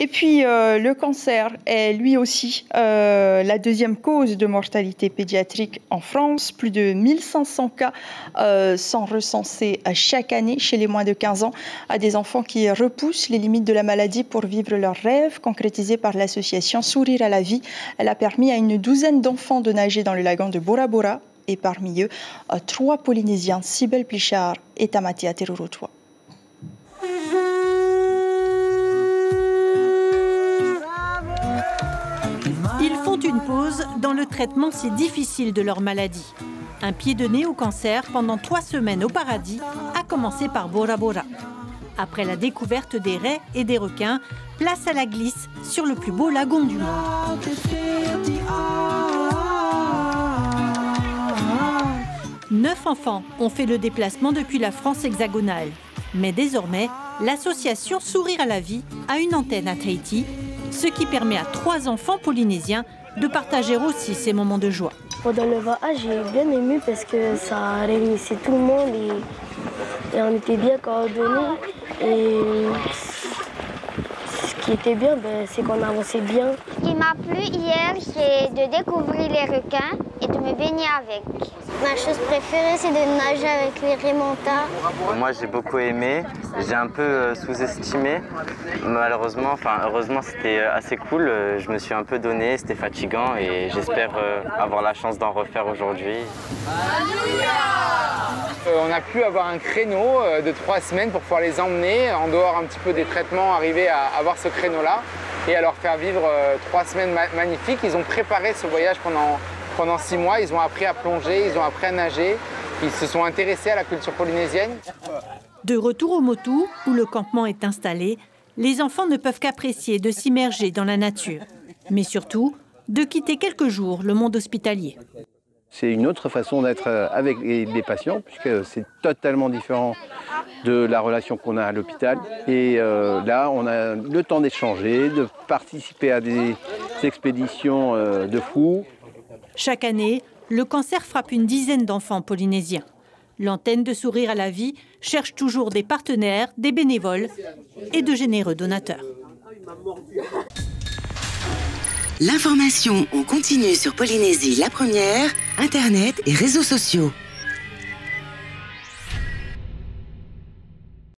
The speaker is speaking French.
Et puis, le cancer est lui aussi la deuxième cause de mortalité pédiatrique en France. Plus de 1500 cas sont recensés chaque année chez les moins de 15 ans, à des enfants qui repoussent les limites de la maladie pour vivre leurs rêves, concrétisés par l'association Sourire à la vie. Elle a permis à une douzaine d'enfants de nager dans le lagon de Bora Bora, et parmi eux, 3 Polynésiens, Sibel Plichard et Tamatea Terurotua. Ils font une pause dans le traitement si difficile de leur maladie. Un pied de nez au cancer pendant 3 semaines au paradis, à commencer par Bora Bora. Après la découverte des raies et des requins, place à la glisse sur le plus beau lagon du monde. 9 enfants ont fait le déplacement depuis la France hexagonale. Mais désormais, l'association Sourire à la vie a une antenne à Tahiti, ce qui permet à 3 enfants polynésiens de partager aussi ces moments de joie. Pendant le voyage, j'ai bien aimé parce que ça réunissait tout le monde et on était bien coordonnés. Et ce qui était bien, c'est qu'on avançait bien. Ce qui m'a plu hier, c'est de découvrir les requins et de me baigner avec. Ma chose préférée, c'est de nager avec les remontas. Moi, j'ai beaucoup aimé. J'ai un peu sous-estimé. Malheureusement, heureusement, c'était assez cool. Je me suis un peu donné, c'était fatigant et j'espère avoir la chance d'en refaire aujourd'hui. On a pu avoir un créneau de 3 semaines pour pouvoir les emmener en dehors un petit peu des traitements, arriver à avoir ce créneau-là et à leur faire vivre 3 semaines magnifiques. Ils ont préparé ce voyage pendant 6 mois. Ils ont appris à plonger, ils ont appris à nager. Ils se sont intéressés à la culture polynésienne. De retour au Motu, où le campement est installé, les enfants ne peuvent qu'apprécier de s'immerger dans la nature. Mais surtout, de quitter quelques jours le monde hospitalier. C'est une autre façon d'être avec les patients, puisque c'est totalement différent de la relation qu'on a à l'hôpital. Et là, on a le temps d'échanger, de participer à des expéditions de fous. Chaque année, le cancer frappe une dizaine d'enfants polynésiens. L'antenne de Sourire à la vie cherche toujours des partenaires, des bénévoles et de généreux donateurs. L'information en continu sur Polynésie la première, Internet et réseaux sociaux.